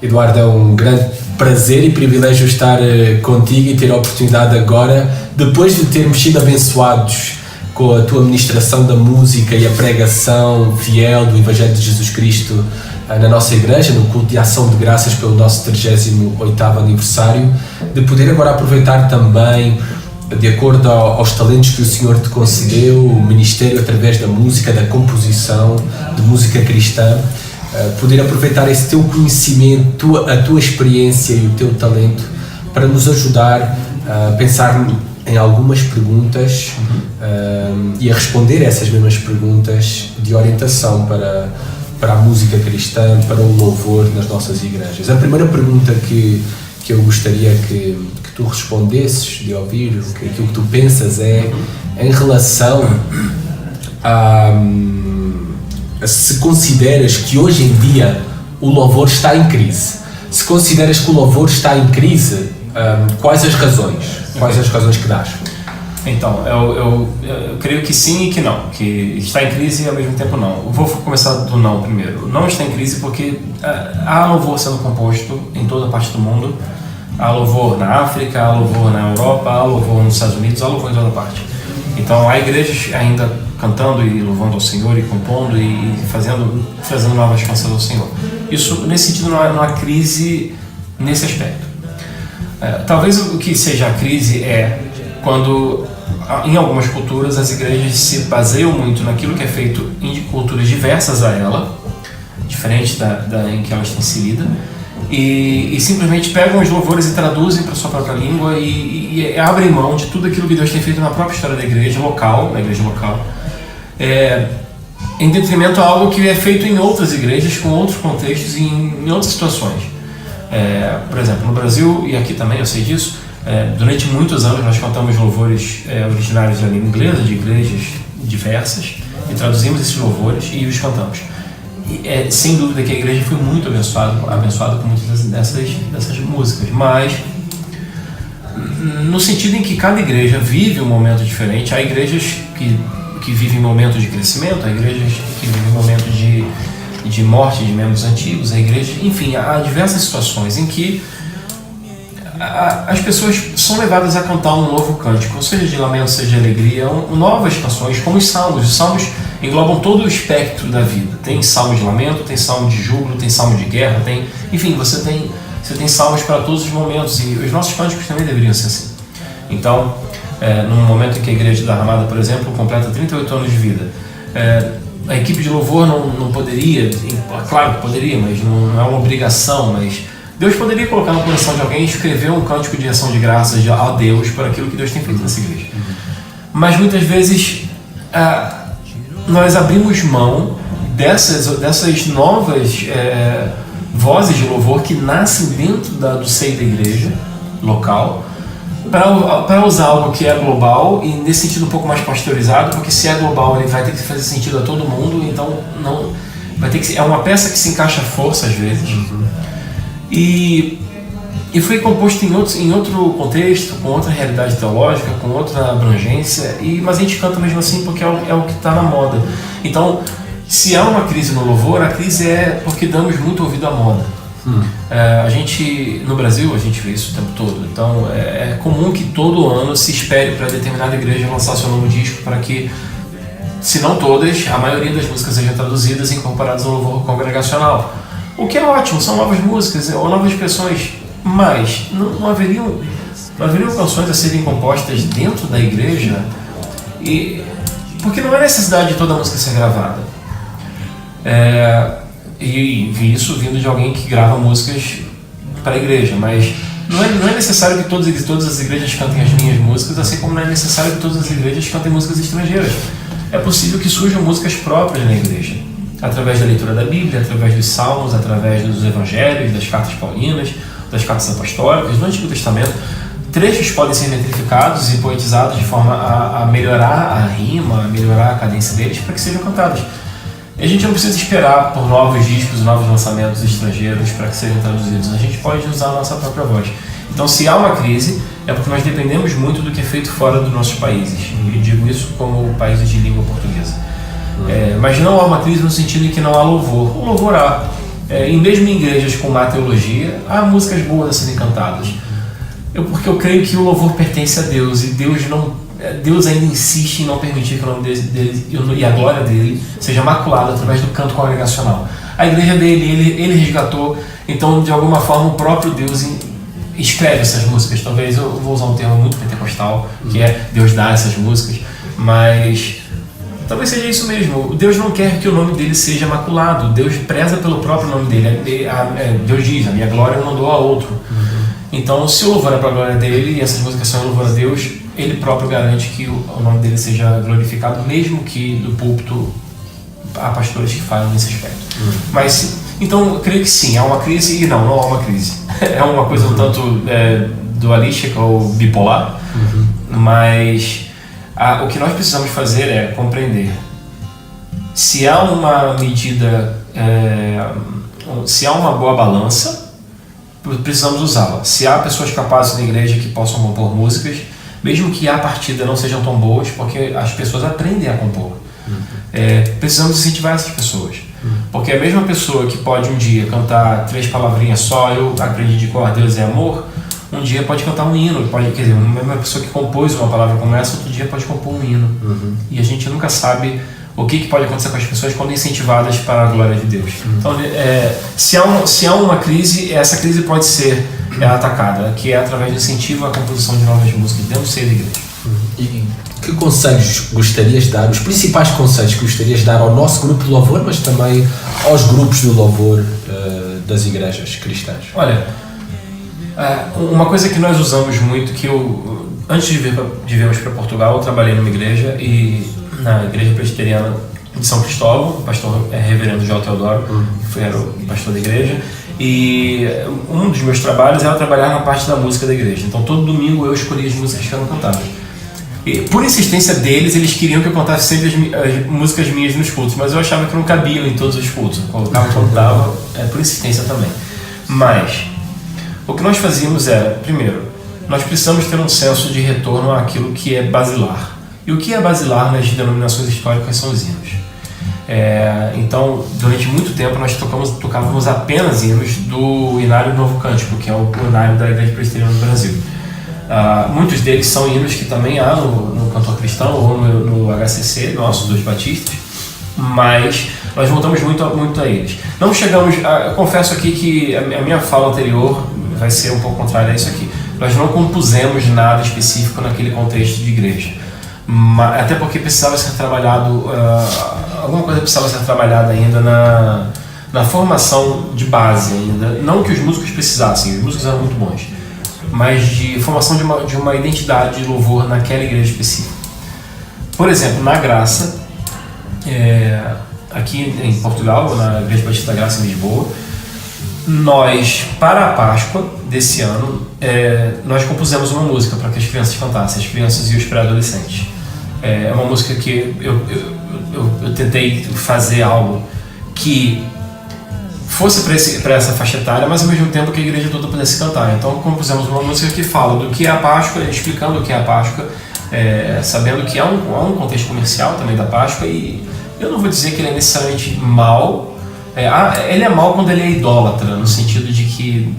Eduardo, é um grande prazer e privilégio estar contigo e ter a oportunidade agora, depois de termos sido abençoados com a tua ministração da música e a pregação fiel do Evangelho de Jesus Cristo na nossa igreja, no culto de ação de graças pelo nosso 38º aniversário, de poder agora aproveitar também, de acordo aos talentos que o Senhor te concedeu, o ministério através da música, da composição, de música cristã, poder aproveitar esse teu conhecimento, a tua experiência e o teu talento para nos ajudar a pensar em algumas perguntas e a responder a essas mesmas perguntas de orientação para a música cristã, para o louvor nas nossas igrejas. A primeira pergunta que eu gostaria que tu respondesses, de ouvir aquilo que tu pensas, é em relação a se consideras que hoje em dia o louvor está em crise. Se consideras que o louvor está em crise, quais as razões? Quais as razões que dás? Então, eu creio que sim e que não, que está em crise e ao mesmo tempo não. Eu vou começar do não primeiro. Não está em crise porque há louvor sendo composto em toda parte do mundo. Há louvor na África, há louvor na Europa, há louvor nos Estados Unidos, há louvor em toda parte. Então há igrejas ainda cantando e louvando ao Senhor e compondo e fazendo novas canções ao Senhor. Isso, nesse sentido, não há crise nesse aspecto. Talvez o que seja a crise é quando, em algumas culturas, as igrejas se baseiam muito naquilo que é feito em culturas diversas a ela, diferente da em que ela está inserida, e simplesmente pegam os louvores e traduzem para a sua própria língua e abrem mão de tudo aquilo que Deus tem feito na própria história da igreja local, em detrimento a algo que é feito em outras igrejas, com outros contextos e em outras situações. Por exemplo, no Brasil, e aqui também eu sei disso, durante muitos anos nós cantamos louvores originários da língua inglesa, de igrejas diversas, e traduzimos esses louvores e os cantamos. Sem dúvida que a igreja foi muito abençoada com muitas dessas músicas, mas no sentido em que cada igreja vive um momento diferente. Há igrejas que vivem momentos de crescimento, há igrejas que vivem momentos de morte de membros antigos, há igrejas, enfim, há diversas situações em que as pessoas são levadas a cantar um novo cântico, seja de lamento, seja de alegria, novas canções, como os salmos. Os salmos englobam todo o espectro da vida. Tem salmo de lamento, tem salmo de júbilo, tem salmo de guerra, enfim, você tem salmos para todos os momentos, e os nossos cânticos também deveriam ser assim. Então, num momento em que a Igreja da Ramada, por exemplo, completa 38 anos de vida, a equipe de louvor não poderia, claro que poderia, mas não é uma obrigação, mas Deus poderia colocar na posição de alguém e escrever um cântico de ação de graças a Deus por aquilo que Deus tem feito nessa igreja. Mas muitas vezes nós abrimos mão dessas novas vozes de louvor que nascem dentro do seio da igreja local, para usar algo que é global, e nesse sentido um pouco mais pasteurizado, porque se é global ele vai ter que fazer sentido a todo mundo, então não vai ter que é uma peça que se encaixa à força às vezes. E foi composto em outro contexto, com outra realidade teológica, com outra abrangência, mas a gente canta mesmo assim porque é o que está na moda. Então, se há uma crise no louvor, a crise é porque damos muito ouvido à moda. No Brasil, a gente vê isso o tempo todo. Então, é comum que todo ano se espere para determinada igreja lançar seu novo disco para que, se não todas, a maioria das músicas sejam traduzidas e incorporadas ao louvor congregacional. O que é ótimo, são novas músicas ou novas expressões, mas não haveriam canções a serem compostas dentro da igreja, porque não há necessidade de toda a música ser gravada. E vi isso vindo de alguém que grava músicas para a igreja, mas não é necessário que todas as igrejas cantem as minhas músicas, assim como não é necessário que todas as igrejas cantem músicas estrangeiras. É possível que surjam músicas próprias na igreja, através da leitura da Bíblia, através dos salmos, através dos evangelhos, das cartas paulinas, das cartas apostólicas, no Antigo Testamento. Trechos podem ser metrificados e poetizados de forma a melhorar a rima, a melhorar a cadência deles, para que sejam cantados. E a gente não precisa esperar por novos discos, novos lançamentos estrangeiros para que sejam traduzidos. A gente pode usar a nossa própria voz. Então, se há uma crise, é porque nós dependemos muito do que é feito fora dos nossos países. E eu digo isso como países de língua portuguesa. Mas não há uma crise no sentido em que não há louvor. O louvor há. e mesmo em igrejas com má teologia, há músicas boas a serem cantadas. Porque eu creio que o louvor pertence a Deus, e Deus ainda insiste em não permitir que o nome dele e a glória dele seja maculada através do canto congregacional. A igreja dele, ele resgatou, então de alguma forma o próprio Deus escreve essas músicas. Talvez eu vou usar um termo muito pentecostal, que é Deus dá essas músicas, mas talvez seja isso mesmo. Deus não quer que o nome dele seja maculado, Deus preza pelo próprio nome dele. Deus diz, a minha glória eu não dou a outro. Então, se o louvor é para a glória dele e essas músicas são louvor a Deus, ele próprio garante que o nome dele seja glorificado, mesmo que do púlpito há pastores que falham nesse aspecto. Mas, então, eu creio que sim, há uma crise, e não há uma crise. É uma coisa um tanto dualística ou bipolar, mas o que nós precisamos fazer é compreender se há uma medida, se há uma boa balança, precisamos usá-la. Se há pessoas capazes na igreja que possam compor músicas, mesmo que a partida não sejam tão boas, porque as pessoas aprendem a compor. Precisamos incentivar essas pessoas. Porque a mesma pessoa que pode um dia cantar 3 palavrinhas só, eu aprendi de cor, Deus é amor, um dia pode cantar um hino, quer dizer, uma pessoa que compôs uma palavra como essa, outro dia pode compor um hino. E a gente nunca sabe o que pode acontecer com as pessoas quando incentivadas para a glória de Deus. Então, se há uma crise, essa crise pode ser atacada, que é através do incentivo à composição de novas músicas dentro do seio da igreja. E que conselhos gostarias de dar, os principais conselhos que gostarias de dar ao nosso grupo de louvor, mas também aos grupos de louvor das igrejas cristãs? Olha, uma coisa que nós usamos muito, que antes de virmos para Portugal, eu trabalhei numa igreja, e na igreja presbiteriana de São Cristóvão, o pastor reverendo João Teodoro, que era o pastor da igreja, e um dos meus trabalhos era trabalhar na parte da música da igreja. Então todo domingo eu escolhia as músicas que eram cantadas. E por insistência deles, eles queriam que eu cantasse sempre as músicas minhas nos cultos, mas eu achava que não cabiam em todos os cultos. Eu colocava quando dava, por insistência também. Mas o que nós fazíamos era, primeiro, nós precisamos ter um senso de retorno àquilo que é basilar. E o que é basilar nas denominações históricas são os hinos. Então, durante muito tempo, nós tocávamos apenas hinos do Inário Novo Cântico, que é o inário da Igreja Presbiteriana do Brasil. Muitos deles são hinos que também há no Cantor Cristão ou no HCC, nosso, dos batistas, mas nós voltamos muito a eles. Não chegamos, eu confesso aqui que a minha fala anterior vai ser um pouco contrária a isso aqui. Nós não compusemos nada específico naquele contexto de igreja. Até porque precisava ser trabalhado, alguma coisa precisava ser trabalhada ainda na formação de base ainda. Não que os músicos precisassem, os músicos eram muito bons, mas de formação de uma identidade de louvor naquela igreja específica. Por exemplo, na Graça, aqui em Portugal, na Igreja Batista da Graça em Lisboa, nós, para a Páscoa desse ano, nós compusemos uma música para que as crianças cantassem, as crianças e os pré-adolescentes. É uma música que eu tentei fazer algo que fosse para essa faixa etária, mas ao mesmo tempo que a igreja toda pudesse cantar. Então compusemos uma música que fala do que é a Páscoa, explicando o que é a Páscoa, sabendo que há um contexto comercial também da Páscoa, e eu não vou dizer que ele é necessariamente mau. Ele é mau quando ele é idólatra, no sentido de que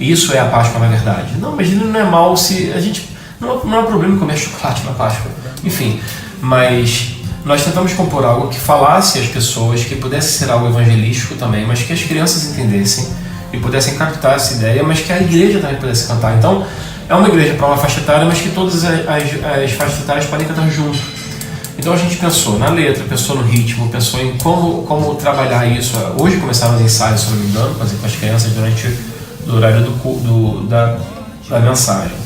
isso é a Páscoa na verdade. Não, mas ele não é mau se a gente... Não é problema comer chocolate na Páscoa. Enfim, mas nós tentamos compor algo que falasse às pessoas, que pudesse ser algo evangelístico também, mas que as crianças entendessem e pudessem captar essa ideia, mas que a igreja também pudesse cantar. Então, é uma igreja para uma faixa etária, mas que todas as faixas etárias podem cantar junto. Então a gente pensou na letra, pensou no ritmo, pensou em como trabalhar isso. Hoje começaram os ensaios, se não me engano, com as crianças durante o horário da mensagem.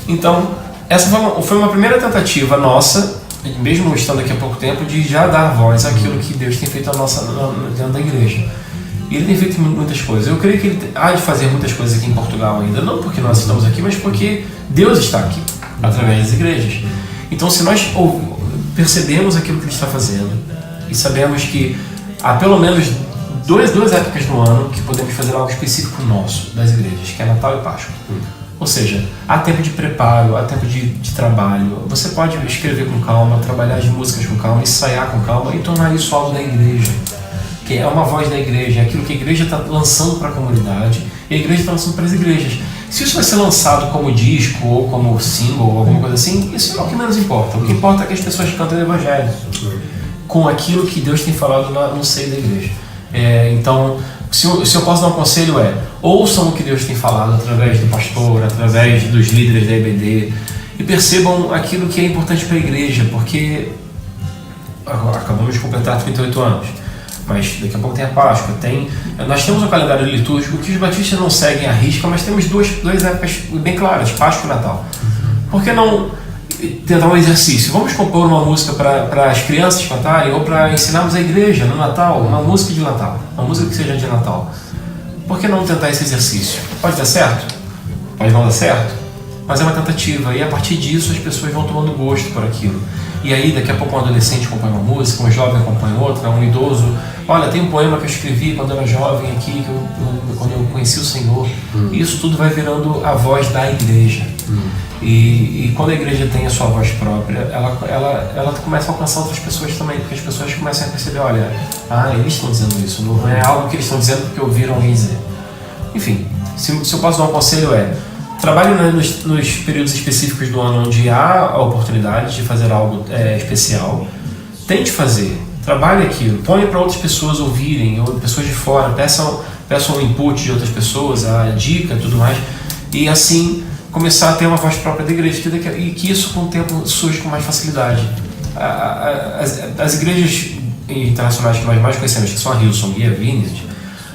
Então, essa foi uma primeira tentativa nossa, mesmo estando aqui há pouco tempo, de já dar voz àquilo que Deus tem feito dentro da igreja. E Ele tem feito muitas coisas. Eu creio que Ele há de fazer muitas coisas aqui em Portugal ainda, não porque nós estamos aqui, mas porque Deus está aqui, através das igrejas. Então, se nós percebemos aquilo que Ele está fazendo e sabemos que há pelo menos duas épocas no ano que podemos fazer algo específico nosso, das igrejas, que é Natal e Páscoa. Ou seja, há tempo de preparo, há tempo de trabalho. Você pode escrever com calma, trabalhar as músicas com calma, ensaiar com calma e tornar isso algo da igreja. que é uma voz da igreja, é aquilo que a igreja está lançando para a comunidade e a igreja está lançando para as igrejas. Se isso vai ser lançado como disco ou como single ou alguma coisa assim, isso é o que menos importa. O que importa é que as pessoas cantem o evangelho com aquilo que Deus tem falado no seio da igreja. Então, se eu posso dar um conselho ouçam o que Deus tem falado através do pastor, através dos líderes da EBD e percebam aquilo que é importante para a igreja, porque acabamos de completar 38 anos, mas daqui a pouco tem a Páscoa, nós temos um calendário litúrgico que os batistas não seguem à risca, mas temos duas épocas bem claras, Páscoa e Natal. Por que não tentar um exercício? Vamos compor uma música para as crianças cantarem ou para ensinarmos a igreja no Natal, uma música de Natal, uma música que seja de Natal. Por que não tentar esse exercício? Pode dar certo? Pode não dar certo? Mas é uma tentativa, e a partir disso as pessoas vão tomando gosto por aquilo. E aí daqui a pouco um adolescente compõe uma música, um jovem compõe outra, um idoso, olha, tem um poema que eu escrevi quando eu era jovem aqui, quando eu conheci o Senhor. E isso tudo vai virando a voz da igreja. E quando a igreja tem a sua voz própria, ela começa a alcançar outras pessoas também, porque as pessoas começam a perceber, olha, eles estão dizendo isso, não é algo que eles estão dizendo porque ouviram alguém dizer. Enfim, se eu posso dar um conselho trabalhe nos períodos específicos do ano onde há a oportunidade de fazer algo especial. Tente fazer, trabalhe aquilo, ponha para outras pessoas ouvirem, ou pessoas de fora, peçam o input de outras pessoas, a dica e tudo mais, e assim começar a ter uma voz própria da igreja, e que isso com o tempo surge com mais facilidade. As igrejas internacionais que nós mais conhecemos, que são a Hillsong e a Vineyard,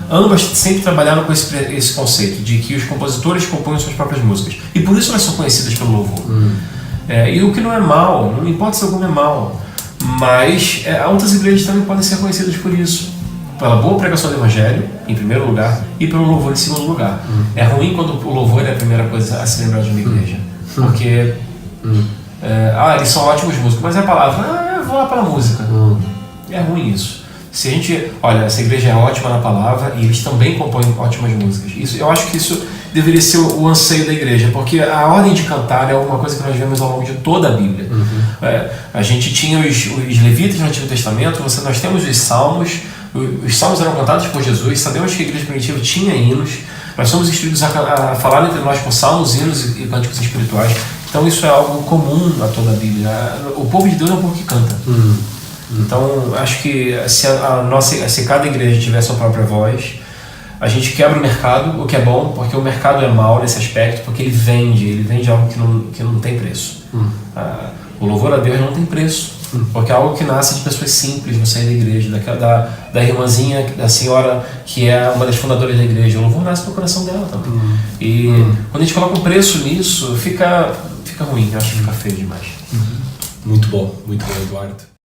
ambas sempre trabalharam com esse conceito de que os compositores compõem suas próprias músicas. E por isso elas são conhecidas pelo louvor. E o que não é mal, não importa se algum é mal, mas outras igrejas também podem ser conhecidas por isso. Pela boa pregação do evangelho, em primeiro lugar, e pelo louvor em segundo lugar. É ruim quando o louvor é a primeira coisa a se lembrar de uma igreja. Porque, eles são ótimos músicos, mas é a palavra, eu vou lá para a música. É ruim isso. Se a gente, olha, essa igreja é ótima na palavra e eles também compõem ótimas músicas. Eu acho que isso deveria ser o anseio da igreja, porque a ordem de cantar é uma coisa que nós vemos ao longo de toda a Bíblia. A gente tinha os levitas no Antigo Testamento, nós temos os salmos. Os salmos eram cantados por Jesus, sabemos que a igreja primitiva tinha hinos, nós somos instruídos a falar entre nós com salmos, hinos e cânticos espirituais. Então isso é algo comum a toda a Bíblia. O povo de Deus é um povo que canta. Então, acho que se cada igreja tiver sua própria voz, a gente quebra o mercado, o que é bom, porque o mercado é mau nesse aspecto, porque ele vende algo que não tem preço. O louvor a Deus não tem preço, porque é algo que nasce de pessoas simples no seio da igreja, da irmãzinha, da senhora que é uma das fundadoras da igreja. O louvor nasce no coração dela também. E quando a gente coloca um preço nisso, fica ruim, acho que fica feio demais. Muito bom, Eduardo.